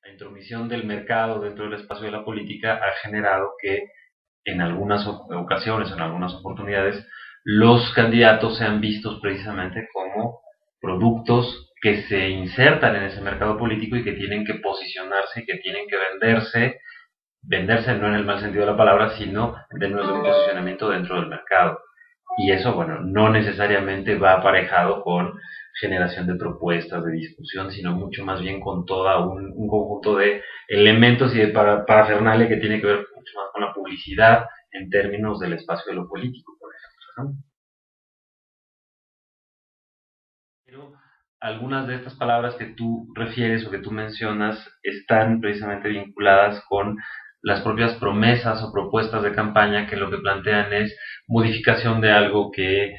La intromisión del mercado dentro del espacio de la política ha generado que en algunas ocasiones, en algunas oportunidades, los candidatos sean vistos precisamente como productos que se insertan en ese mercado político y que tienen que posicionarse y que tienen que venderse no en el mal sentido de la palabra, sino en términos de un posicionamiento dentro del mercado. Y eso, bueno, no necesariamente va aparejado con generación de propuestas, de discusión, sino mucho más bien con todo un conjunto de elementos y de parafernalia que tiene que ver mucho más con la publicidad en términos del espacio de lo político, por ejemplo, ¿no? Pero algunas de estas palabras que tú refieres o que tú mencionas están precisamente vinculadas con las propias promesas o propuestas de campaña que lo que plantean es modificación de algo que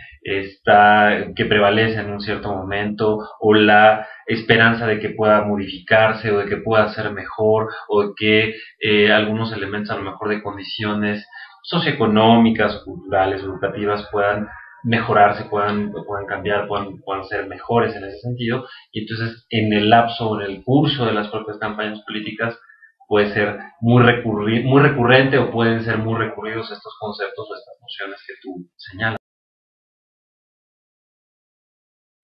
prevalece en un cierto momento o la esperanza de que pueda modificarse o de que pueda ser mejor o de que algunos elementos a lo mejor de condiciones socioeconómicas, culturales, educativas puedan mejorarse, puedan cambiar, puedan ser mejores en ese sentido. Y entonces, en el lapso, en el curso de las propias campañas políticas, puede ser muy recurrente o pueden ser muy recurridos estos conceptos o estas nociones que tú señalas.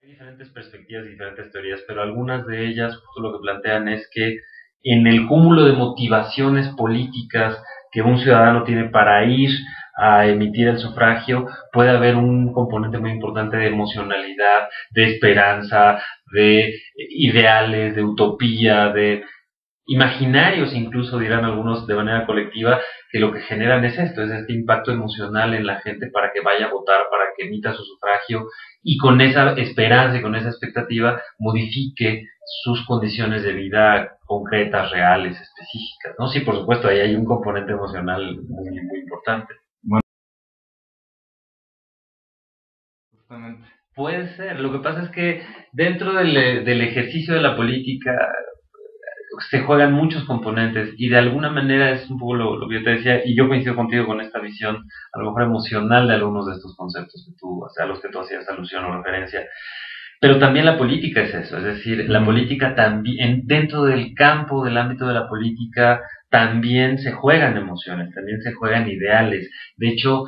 Hay diferentes perspectivas y diferentes teorías, pero algunas de ellas justo lo que plantean es que en el cúmulo de motivaciones políticas que un ciudadano tiene para ir a emitir el sufragio, puede haber un componente muy importante de emocionalidad, de esperanza, de ideales, de utopía, de imaginarios, incluso dirán algunos de manera colectiva, que lo que generan es esto, es este impacto emocional en la gente para que vaya a votar, para que emita su sufragio y con esa esperanza y con esa expectativa modifique sus condiciones de vida concretas, reales, específicas, ¿no? Sí, por supuesto, ahí hay un componente emocional muy importante. Bueno, justamente. Puede ser, lo que pasa es que dentro del ejercicio de la política se juegan muchos componentes y de alguna manera es un poco lo que yo te decía y yo coincido contigo con esta visión a lo mejor emocional de algunos de estos conceptos que tú, o sea, a los que tú hacías alusión o referencia, pero también la política es eso, es decir, la política también, dentro del campo, del ámbito de la política, también se juegan emociones, también se juegan ideales. De hecho,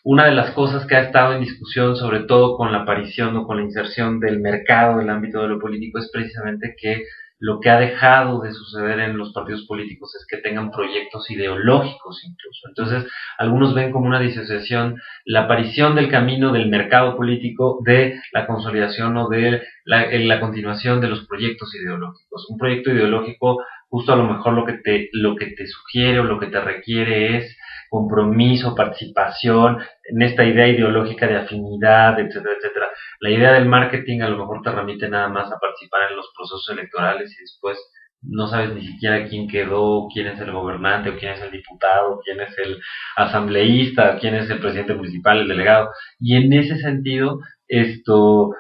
una de las cosas que ha estado en discusión, sobre todo con la aparición o con la inserción del mercado en el ámbito de lo político, es precisamente que lo que ha dejado de suceder en los partidos políticos es que tengan proyectos ideológicos incluso. Entonces, algunos ven como una disociación la aparición del camino del mercado político de la consolidación o de la continuación de los proyectos ideológicos. Un proyecto ideológico, justo a lo mejor lo que te sugiere o lo que te requiere es compromiso, participación, en esta idea ideológica de afinidad, etcétera, etcétera. La idea del marketing a lo mejor te remite nada más a participar en los procesos electorales y después no sabes ni siquiera quién quedó, quién es el gobernante, o quién es el diputado, quién es el asambleísta, quién es el presidente municipal, el delegado. Y en ese sentido, esto,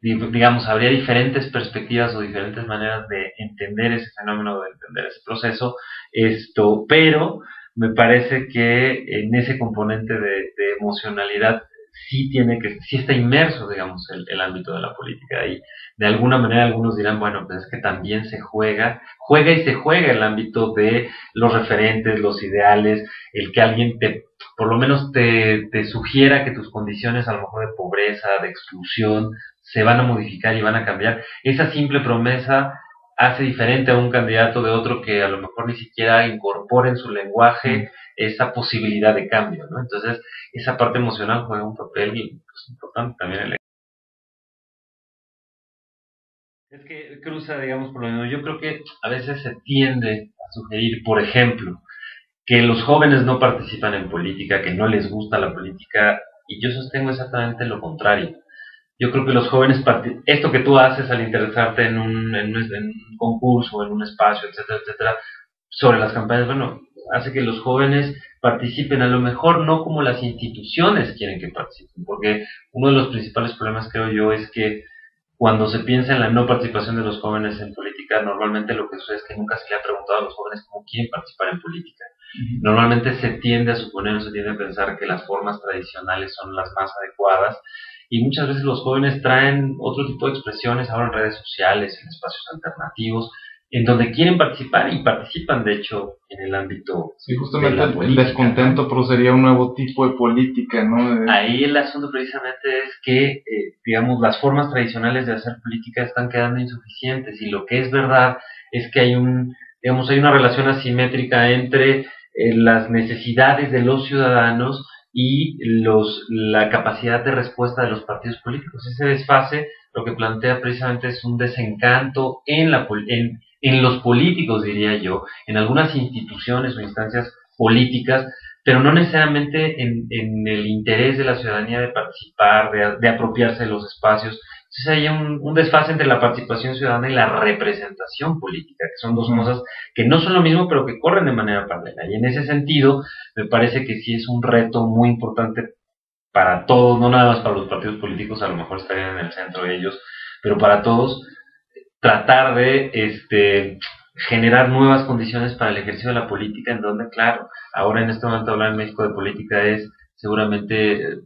digamos, habría diferentes perspectivas o diferentes maneras de entender ese fenómeno, de entender ese proceso, pero me parece que en ese componente de emocionalidad sí está inmerso, digamos, el ámbito de la política. Y de alguna manera algunos dirán, bueno, pues es que también juega y se juega el ámbito de los referentes, los ideales, el que alguien por lo menos te sugiera que tus condiciones a lo mejor de pobreza, de exclusión, se van a modificar y van a cambiar. Esa simple promesa hace diferente a un candidato de otro que a lo mejor ni siquiera incorpora en su lenguaje esa posibilidad de cambio, ¿no? Entonces, esa parte emocional juega un papel pues, importante también en la... Es que cruza, digamos, por lo menos, yo creo que a veces se tiende a sugerir, por ejemplo, que los jóvenes no participan en política, que no les gusta la política, y yo sostengo exactamente lo contrario. Yo creo que los jóvenes, esto que tú haces al interesarte en un concurso, en un espacio, etcétera, etcétera, sobre las campañas, bueno, hace que los jóvenes participen, a lo mejor no como las instituciones quieren que participen, porque uno de los principales problemas, creo yo, es que cuando se piensa en la no participación de los jóvenes en política, normalmente lo que sucede es que nunca se le ha preguntado a los jóvenes cómo quieren participar en política. Normalmente se tiende a suponer o se tiende a pensar que las formas tradicionales son las más adecuadas y muchas veces los jóvenes traen otro tipo de expresiones ahora en redes sociales, en espacios alternativos, en donde quieren participar y participan, de hecho, en el ámbito Sí, de justamente la el política, descontento ¿no? produciría un nuevo tipo de política, ¿no? Ahí el asunto precisamente es que, digamos, las formas tradicionales de hacer política están quedando insuficientes y lo que es verdad es que digamos, hay una relación asimétrica entre las necesidades de los ciudadanos y la capacidad de respuesta de los partidos políticos. Ese desfase lo que plantea precisamente es un desencanto en los políticos, diría yo, en algunas instituciones o instancias políticas, pero no necesariamente en el interés de la ciudadanía de participar, de apropiarse de los espacios. Entonces hay un desfase entre la participación ciudadana y la representación política, que son dos cosas que no son lo mismo, pero que corren de manera paralela. Y en ese sentido, me parece que sí es un reto muy importante para todos, no nada más para los partidos políticos, a lo mejor estarían en el centro de ellos, pero para todos, tratar de generar nuevas condiciones para el ejercicio de la política, en donde, claro, ahora en este momento hablar en México de política es seguramente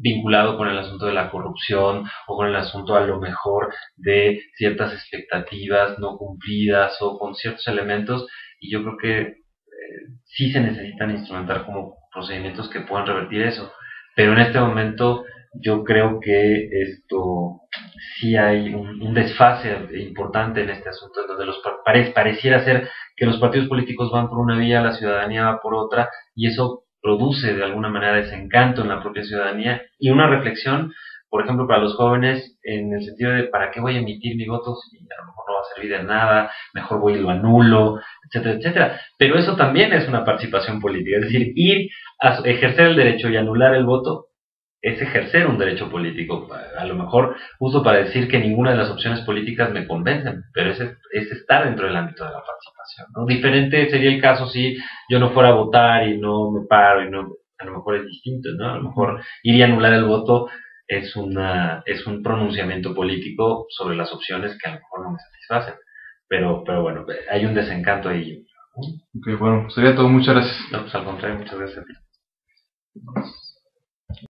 vinculado con el asunto de la corrupción o con el asunto a lo mejor de ciertas expectativas no cumplidas o con ciertos elementos, y yo creo que sí se necesitan instrumentar como procedimientos que puedan revertir eso, pero en este momento yo creo que esto sí hay un desfase importante en este asunto, en donde pareciera ser que los partidos políticos van por una vía, la ciudadanía va por otra, y eso produce de alguna manera desencanto en la propia ciudadanía y una reflexión, por ejemplo, para los jóvenes, en el sentido de ¿para qué voy a emitir mi voto si a lo mejor no va a servir de nada? Mejor voy y lo anulo, etcétera, etcétera. Pero eso también es una participación política, es decir, ir a ejercer el derecho y anular el voto es ejercer un derecho político. A lo mejor uso para decir que ninguna de las opciones políticas me convencen, pero es estar dentro del ámbito de la participación, ¿no? Diferente sería el caso si yo no fuera a votar y no me paro y no, a lo mejor es distinto, ¿no? A lo mejor ir y anular el voto es un pronunciamiento político sobre las opciones que a lo mejor no me satisfacen. Pero bueno, hay un desencanto ahí. Ok, bueno, sería todo. Muchas gracias. No, pues al contrario, muchas gracias a ti.